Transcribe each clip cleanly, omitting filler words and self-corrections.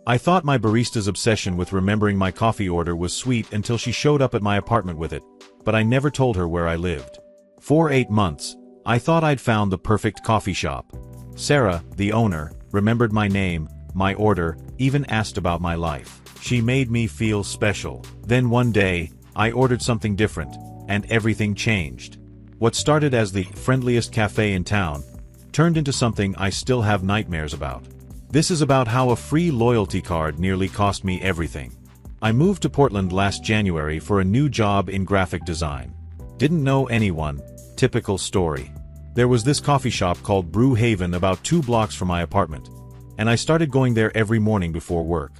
I thought my barista's obsession with remembering my coffee order was sweet until she showed up at my apartment with it, but I never told her where I lived. For 8 months, I thought I'd found the perfect coffee shop. Sarah, the owner, remembered my name, my order, even asked about my life. She made me feel special. Then one day, I ordered something different, and everything changed. What started as the friendliest cafe in town turned into something I still have nightmares about. This is about how a free loyalty card nearly cost me everything. I moved to Portland last January for a new job in graphic design. Didn't know anyone, typical story. There was this coffee shop called Brew Haven about 2 blocks from my apartment, and I started going there every morning before work.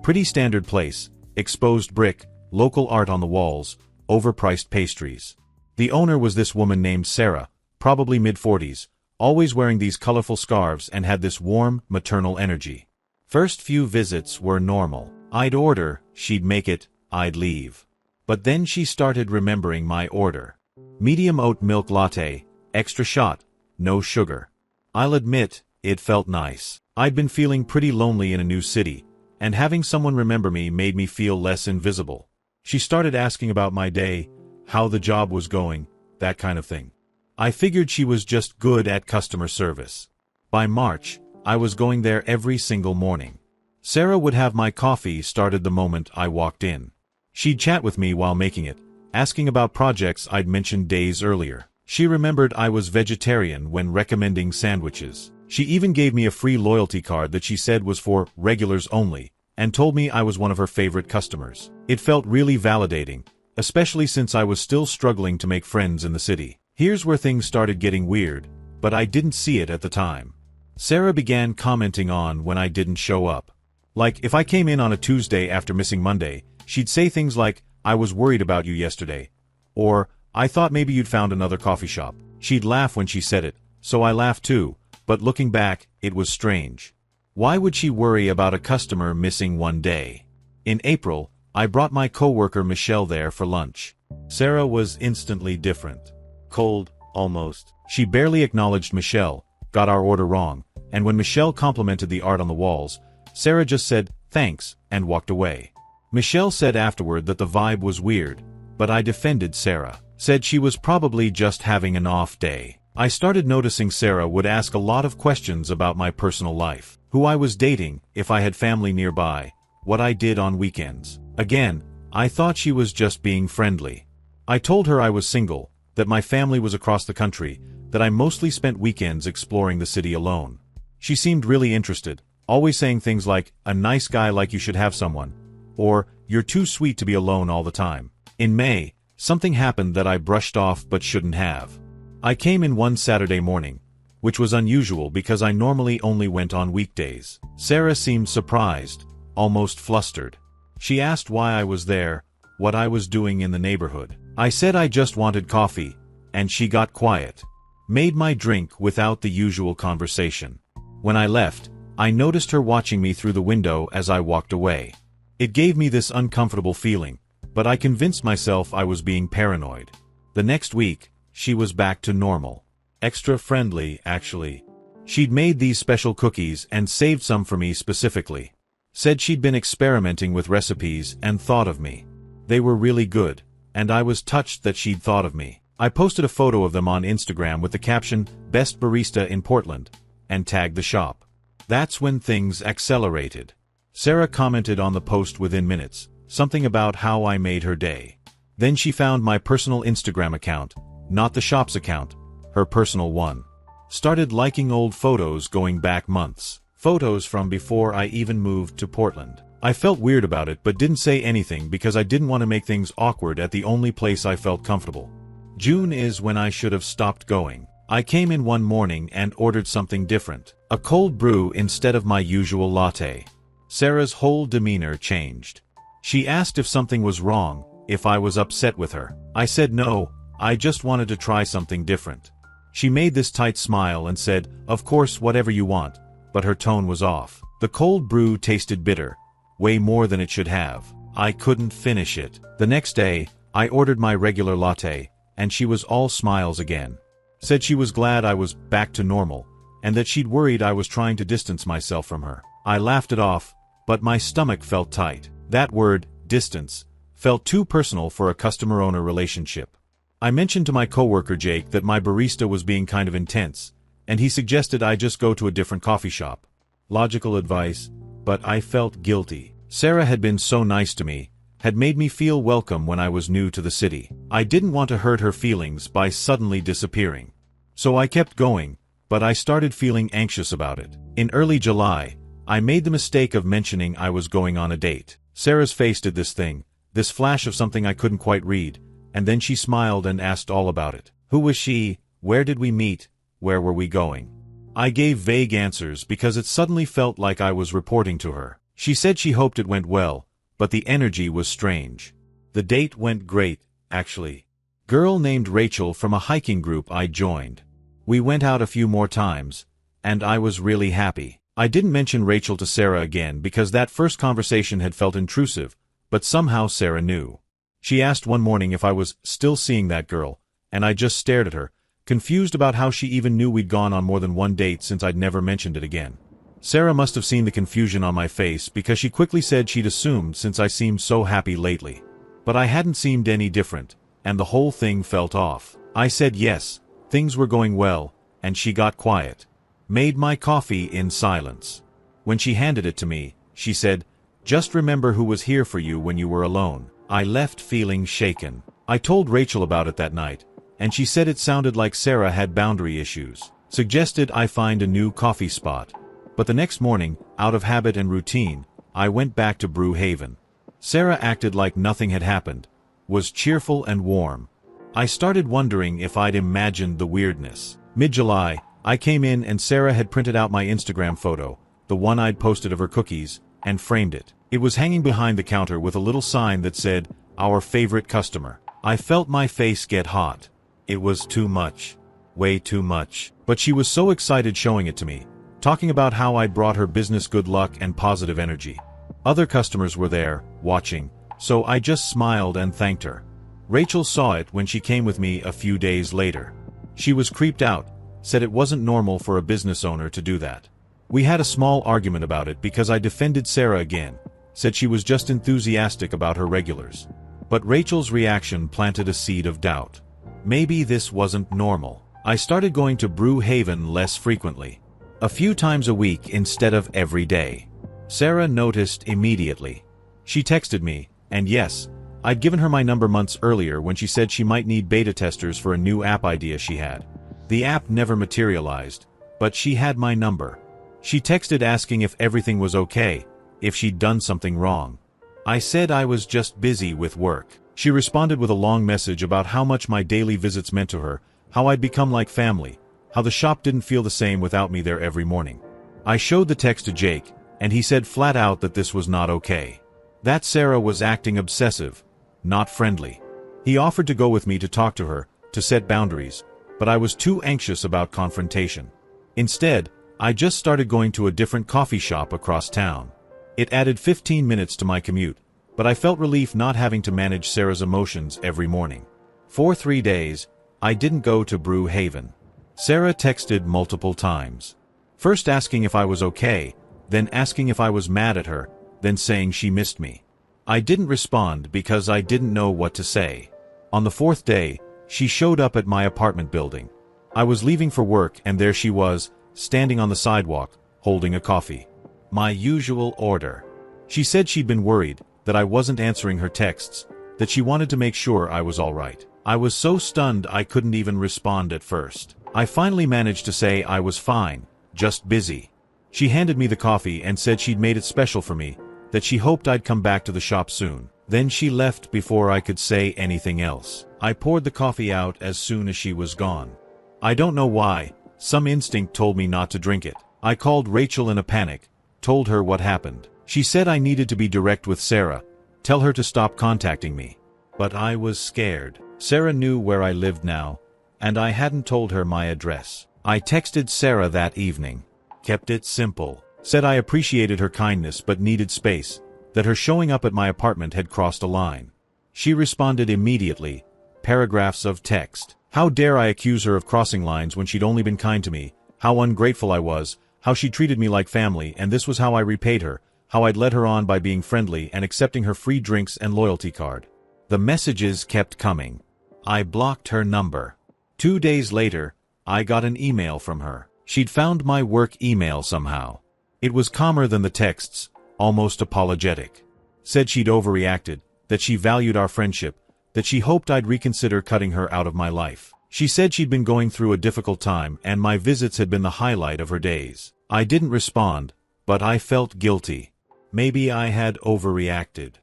Pretty standard place, exposed brick, local art on the walls, overpriced pastries. The owner was this woman named Sarah, probably mid-40s, always wearing these colorful scarves and had this warm, maternal energy. First few visits were normal. I'd order, she'd make it, I'd leave. But then she started remembering my order. Medium oat milk latte, extra shot, no sugar. I'll admit, it felt nice. I'd been feeling pretty lonely in a new city, and having someone remember me made me feel less invisible. She started asking about my day, how the job was going, that kind of thing. I figured she was just good at customer service. By March, I was going there every single morning. Sarah would have my coffee started the moment I walked in. She'd chat with me while making it, asking about projects I'd mentioned days earlier. She remembered I was vegetarian when recommending sandwiches. She even gave me a free loyalty card that she said was for regulars only, and told me I was one of her favorite customers. It felt really validating, especially since I was still struggling to make friends in the city. Here's where things started getting weird, but I didn't see it at the time. Sarah began commenting on when I didn't show up. Like, if I came in on a Tuesday after missing Monday, she'd say things like, "I was worried about you yesterday," or, "I thought maybe you'd found another coffee shop." She'd laugh when she said it, so I laughed too, but looking back, it was strange. Why would she worry about a customer missing one day? In April, I brought my coworker Michelle there for lunch. Sarah was instantly different. Cold, almost. She barely acknowledged Michelle, got our order wrong, and when Michelle complimented the art on the walls, Sarah just said, "Thanks," and walked away. Michelle said afterward that the vibe was weird, but I defended Sarah. Said she was probably just having an off day. I started noticing Sarah would ask a lot of questions about my personal life. Who I was dating, if I had family nearby, what I did on weekends. Again, I thought she was just being friendly. I told her I was single, that my family was across the country, that I mostly spent weekends exploring the city alone. She seemed really interested, always saying things like, "A nice guy like you should have someone," or, "You're too sweet to be alone all the time." In May, something happened that I brushed off but shouldn't have. I came in one Saturday morning, which was unusual because I normally only went on weekdays. Sarah seemed surprised, almost flustered. She asked why I was there, what I was doing in the neighborhood. I said I just wanted coffee, and she got quiet. Made my drink without the usual conversation. When I left, I noticed her watching me through the window as I walked away. It gave me this uncomfortable feeling, but I convinced myself I was being paranoid. The next week, she was back to normal. Extra friendly, actually. She'd made these special cookies and saved some for me specifically. Said she'd been experimenting with recipes and thought of me. They were really good, and I was touched that she'd thought of me. I posted a photo of them on Instagram with the caption, "Best Barista in Portland," and tagged the shop. That's when things accelerated. Sarah commented on the post within minutes, something about how I made her day. Then she found my personal Instagram account, not the shop's account, her personal one. Started liking old photos going back months. Photos from before I even moved to Portland. I felt weird about it but didn't say anything because I didn't want to make things awkward at the only place I felt comfortable. June is when I should have stopped going. I came in one morning and ordered something different. A cold brew instead of my usual latte. Sarah's whole demeanor changed. She asked if something was wrong, if I was upset with her. I said no, I just wanted to try something different. She made this tight smile and said, "Of course, whatever you want," but her tone was off. The cold brew tasted bitter, way more than it should have. I couldn't finish it. The next day, I ordered my regular latte, and she was all smiles again. Said she was glad I was back to normal, and that she'd worried I was trying to distance myself from her. I laughed it off, but my stomach felt tight. That word, distance, felt too personal for a customer-owner relationship. I mentioned to my coworker Jake that my barista was being kind of intense, and he suggested I just go to a different coffee shop. Logical advice, but I felt guilty. Sarah had been so nice to me, had made me feel welcome when I was new to the city. I didn't want to hurt her feelings by suddenly disappearing. So I kept going, but I started feeling anxious about it. In early July, I made the mistake of mentioning I was going on a date. Sarah's face did this thing, this flash of something I couldn't quite read, and then she smiled and asked all about it. Who was she? Where did we meet? Where were we going? I gave vague answers because it suddenly felt like I was reporting to her. She said she hoped it went well, but the energy was strange. The date went great, actually. Girl named Rachel from a hiking group I joined. We went out a few more times, and I was really happy. I didn't mention Rachel to Sarah again because that first conversation had felt intrusive, but somehow Sarah knew. She asked one morning if I was still seeing that girl, and I just stared at her, confused about how she even knew we'd gone on more than one date since I'd never mentioned it again. Sarah must have seen the confusion on my face because she quickly said she'd assumed since I seemed so happy lately. But I hadn't seemed any different, and the whole thing felt off. I said yes, things were going well, and she got quiet. Made my coffee in silence. When she handed it to me, she said, "Just remember who was here for you when you were alone." I left feeling shaken. I told Rachel about it that night, and she said it sounded like Sarah had boundary issues. Suggested I find a new coffee spot. But the next morning, out of habit and routine, I went back to Brew Haven. Sarah acted like nothing had happened, was cheerful and warm. I started wondering if I'd imagined the weirdness. Mid-July, I came in and Sarah had printed out my Instagram photo, the one I'd posted of her cookies, and framed it. It was hanging behind the counter with a little sign that said, "Our favorite customer." I felt my face get hot. It was too much. Way too much. But she was so excited showing it to me, talking about how I'd brought her business good luck and positive energy. Other customers were there, watching, so I just smiled and thanked her. Rachel saw it when she came with me a few days later. She was creeped out, said it wasn't normal for a business owner to do that. We had a small argument about it because I defended Sarah again, said she was just enthusiastic about her regulars. But Rachel's reaction planted a seed of doubt. Maybe this wasn't normal. I started going to Brew Haven less frequently. A few times a week instead of every day. Sarah noticed immediately. She texted me, and yes, I'd given her my number months earlier when she said she might need beta testers for a new app idea she had. The app never materialized, but she had my number. She texted asking if everything was okay, if she'd done something wrong. I said I was just busy with work. She responded with a long message about how much my daily visits meant to her, how I'd become like family, how the shop didn't feel the same without me there every morning. I showed the text to Jake, and he said flat out that this was not okay. That Sarah was acting obsessive, not friendly. He offered to go with me to talk to her, to set boundaries, but I was too anxious about confrontation. Instead, I just started going to a different coffee shop across town. It added 15 minutes to my commute, but I felt relief not having to manage Sarah's emotions every morning. For 3 days, I didn't go to Brew Haven. Sarah texted multiple times. First asking if I was okay, then asking if I was mad at her, then saying she missed me. I didn't respond because I didn't know what to say. On the 4th day, she showed up at my apartment building. I was leaving for work and there she was, standing on the sidewalk, holding a coffee. My usual order. She said she'd been worried, that I wasn't answering her texts, that she wanted to make sure I was all right. I was so stunned I couldn't even respond at first. I finally managed to say I was fine, just busy. She handed me the coffee and said she'd made it special for me, that she hoped I'd come back to the shop soon. Then she left before I could say anything else. I poured the coffee out as soon as she was gone. I don't know why, some instinct told me not to drink it. I called Rachel in a panic, told her what happened. She said I needed to be direct with Sarah, tell her to stop contacting me. But I was scared. Sarah knew where I lived now, and I hadn't told her my address. I texted Sarah that evening. Kept it simple. Said I appreciated her kindness but needed space, that her showing up at my apartment had crossed a line. She responded immediately, paragraphs of text. How dare I accuse her of crossing lines when she'd only been kind to me, how ungrateful I was, how she treated me like family, and this was how I repaid her, how I'd led her on by being friendly and accepting her free drinks and loyalty card. The messages kept coming. I blocked her number. 2 days later, I got an email from her. She'd found my work email somehow. It was calmer than the texts, almost apologetic. Said she'd overreacted, that she valued our friendship, that she hoped I'd reconsider cutting her out of my life. She said she'd been going through a difficult time and my visits had been the highlight of her days. I didn't respond, but I felt guilty. Maybe I had overreacted.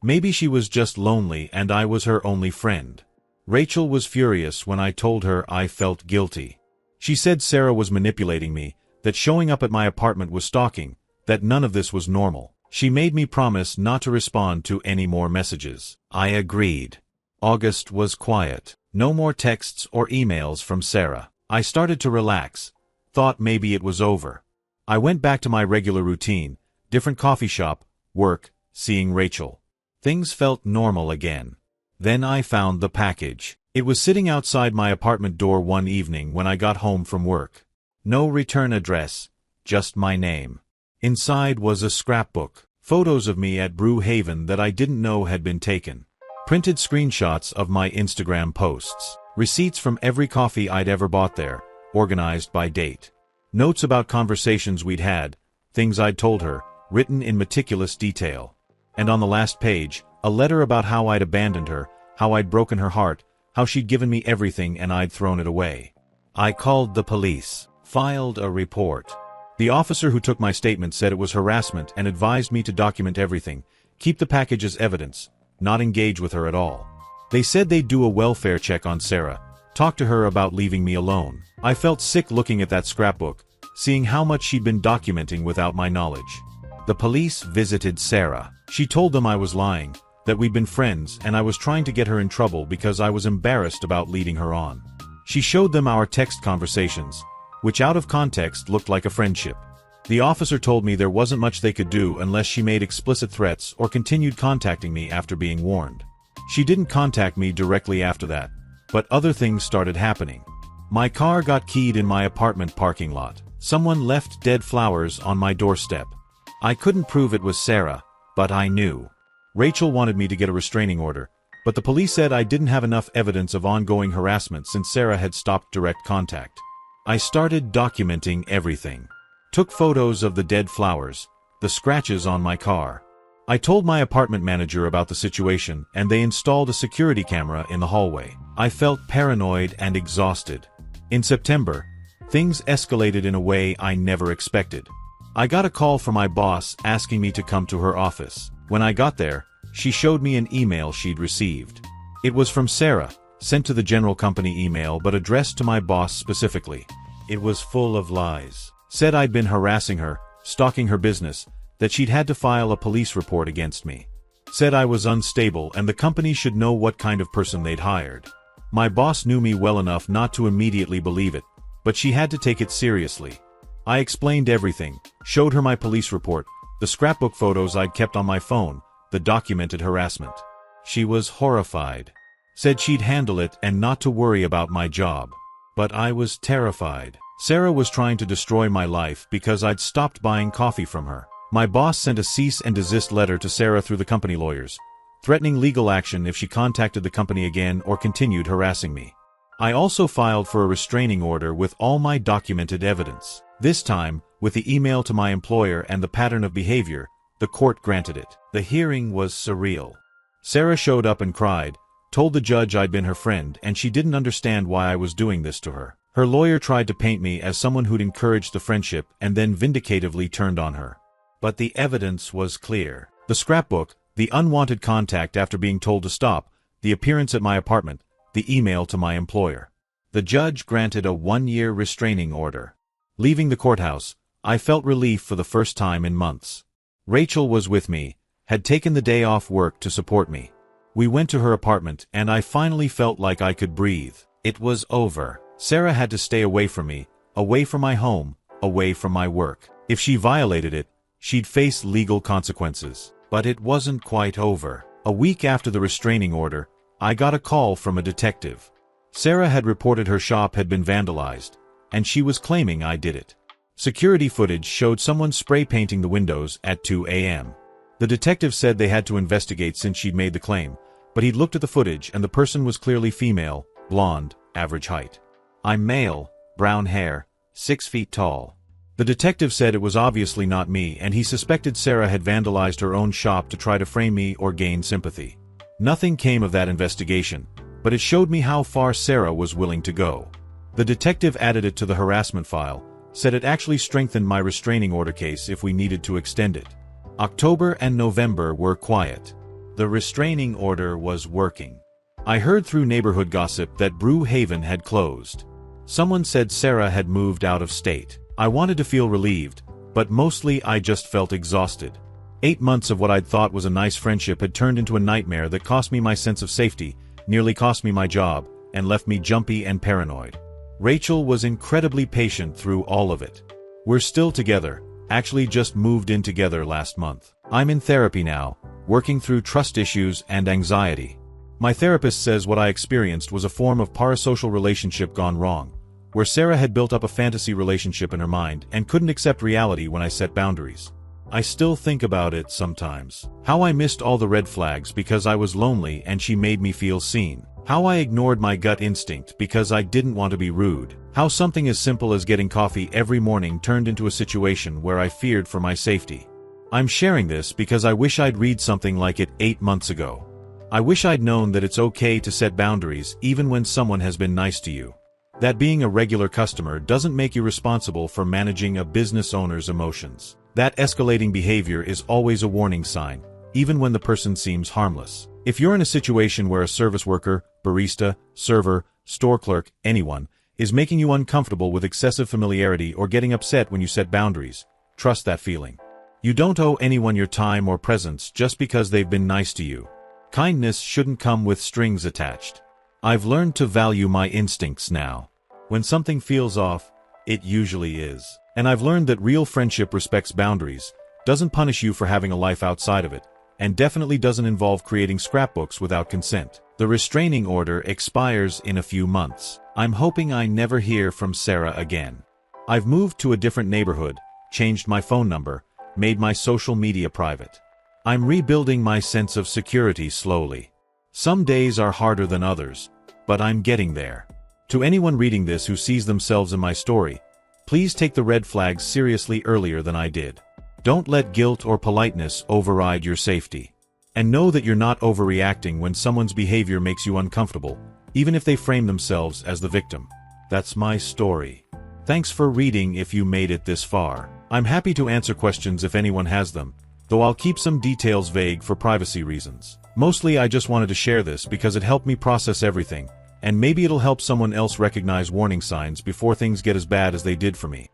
Maybe she was just lonely and I was her only friend. Rachel was furious when I told her I felt guilty. She said Sarah was manipulating me, that showing up at my apartment was stalking, that none of this was normal. She made me promise not to respond to any more messages. I agreed. August was quiet. No more texts or emails from Sarah. I started to relax. Thought maybe it was over. I went back to my regular routine, different coffee shop, work, seeing Rachel. Things felt normal again. Then I found the package. It was sitting outside my apartment door one evening when I got home from work. No return address, just my name. Inside was a scrapbook, photos of me at Brew Haven that I didn't know had been taken. Printed screenshots of my Instagram posts. Receipts from every coffee I'd ever bought there, organized by date. Notes about conversations we'd had, things I'd told her, written in meticulous detail. And on the last page, a letter about how I'd abandoned her, how I'd broken her heart, how she'd given me everything and I'd thrown it away. I called the police, filed a report. The officer who took my statement said it was harassment and advised me to document everything, keep the package as evidence, not engage with her at all. They said they'd do a welfare check on Sarah, talk to her about leaving me alone. I felt sick looking at that scrapbook, seeing how much she'd been documenting without my knowledge. The police visited Sarah. She told them I was lying, that we'd been friends and I was trying to get her in trouble because I was embarrassed about leading her on. She showed them our text conversations, which out of context looked like a friendship. The officer told me there wasn't much they could do unless she made explicit threats or continued contacting me after being warned. She didn't contact me directly after that, but other things started happening. My car got keyed in my apartment parking lot. Someone left dead flowers on my doorstep. I couldn't prove it was Sarah, but I knew. Rachel wanted me to get a restraining order, but the police said I didn't have enough evidence of ongoing harassment since Sarah had stopped direct contact. I started documenting everything. Took photos of the dead flowers, the scratches on my car. I told my apartment manager about the situation and they installed a security camera in the hallway. I felt paranoid and exhausted. In September, things escalated in a way I never expected. I got a call from my boss asking me to come to her office. When I got there, she showed me an email she'd received. It was from Sarah, sent to the general company email but addressed to my boss specifically. It was full of lies. Said I'd been harassing her, stalking her business, that she'd had to file a police report against me. Said I was unstable and the company should know what kind of person they'd hired. My boss knew me well enough not to immediately believe it, but she had to take it seriously. I explained everything, showed her my police report, the scrapbook photos I'd kept on my phone, the documented harassment. She was horrified. Said she'd handle it and not to worry about my job. But I was terrified. Sarah was trying to destroy my life because I'd stopped buying coffee from her. My boss sent a cease and desist letter to Sarah through the company lawyers, threatening legal action if she contacted the company again or continued harassing me. I also filed for a restraining order with all my documented evidence. This time, with the email to my employer and the pattern of behavior, the court granted it. The hearing was surreal. Sarah showed up and cried, told the judge I'd been her friend and she didn't understand why I was doing this to her. Her lawyer tried to paint me as someone who'd encouraged the friendship and then vindicatively turned on her. But the evidence was clear. The scrapbook, the unwanted contact after being told to stop, the appearance at my apartment, the email to my employer. The judge granted a 1-year restraining order. Leaving the courthouse, I felt relief for the first time in months. Rachel was with me, had taken the day off work to support me. We went to her apartment and I finally felt like I could breathe. It was over. Sarah had to stay away from me, away from my home, away from my work. If she violated it, she'd face legal consequences. But it wasn't quite over. A week after the restraining order, I got a call from a detective. Sarah had reported her shop had been vandalized, and she was claiming I did it. Security footage showed someone spray painting the windows at 2 a.m. The detective said they had to investigate since she'd made the claim, but he'd looked at the footage and the person was clearly female, blonde, average height. I'm male, brown hair, 6 feet tall. The detective said it was obviously not me and he suspected Sarah had vandalized her own shop to try to frame me or gain sympathy. Nothing came of that investigation, but it showed me how far Sarah was willing to go. The detective added it to the harassment file, said it actually strengthened my restraining order case if we needed to extend it. October and November were quiet. The restraining order was working. I heard through neighborhood gossip that Brew Haven had closed. Someone said Sarah had moved out of state. I wanted to feel relieved, but mostly I just felt exhausted. 8 months of what I'd thought was a nice friendship had turned into a nightmare that cost me my sense of safety, nearly cost me my job, and left me jumpy and paranoid. Rachel was incredibly patient through all of it. We're still together, actually just moved in together last month. I'm in therapy now, working through trust issues and anxiety. My therapist says what I experienced was a form of parasocial relationship gone wrong, where Sarah had built up a fantasy relationship in her mind and couldn't accept reality when I set boundaries. I still think about it sometimes. How I missed all the red flags because I was lonely and she made me feel seen. How I ignored my gut instinct because I didn't want to be rude. How something as simple as getting coffee every morning turned into a situation where I feared for my safety. I'm sharing this because I wish I'd read something like it 8 months ago. I wish I'd known that it's okay to set boundaries even when someone has been nice to you. That being a regular customer doesn't make you responsible for managing a business owner's emotions. That escalating behavior is always a warning sign, even when the person seems harmless. If you're in a situation where a service worker, barista, server, store clerk, anyone, is making you uncomfortable with excessive familiarity or getting upset when you set boundaries, trust that feeling. You don't owe anyone your time or presence just because they've been nice to you. Kindness shouldn't come with strings attached. I've learned to value my instincts now. When something feels off, it usually is. And I've learned that real friendship respects boundaries, doesn't punish you for having a life outside of it, and definitely doesn't involve creating scrapbooks without consent. The restraining order expires in a few months. I'm hoping I never hear from Sarah again. I've moved to a different neighborhood, changed my phone number, made my social media private. I'm rebuilding my sense of security slowly. Some days are harder than others, but I'm getting there. To anyone reading this who sees themselves in my story, please take the red flags seriously earlier than I did. Don't let guilt or politeness override your safety. And know that you're not overreacting when someone's behavior makes you uncomfortable, even if they frame themselves as the victim. That's my story. Thanks for reading if you made it this far. I'm happy to answer questions if anyone has them, though I'll keep some details vague for privacy reasons. Mostly I just wanted to share this because it helped me process everything, and maybe it'll help someone else recognize warning signs before things get as bad as they did for me.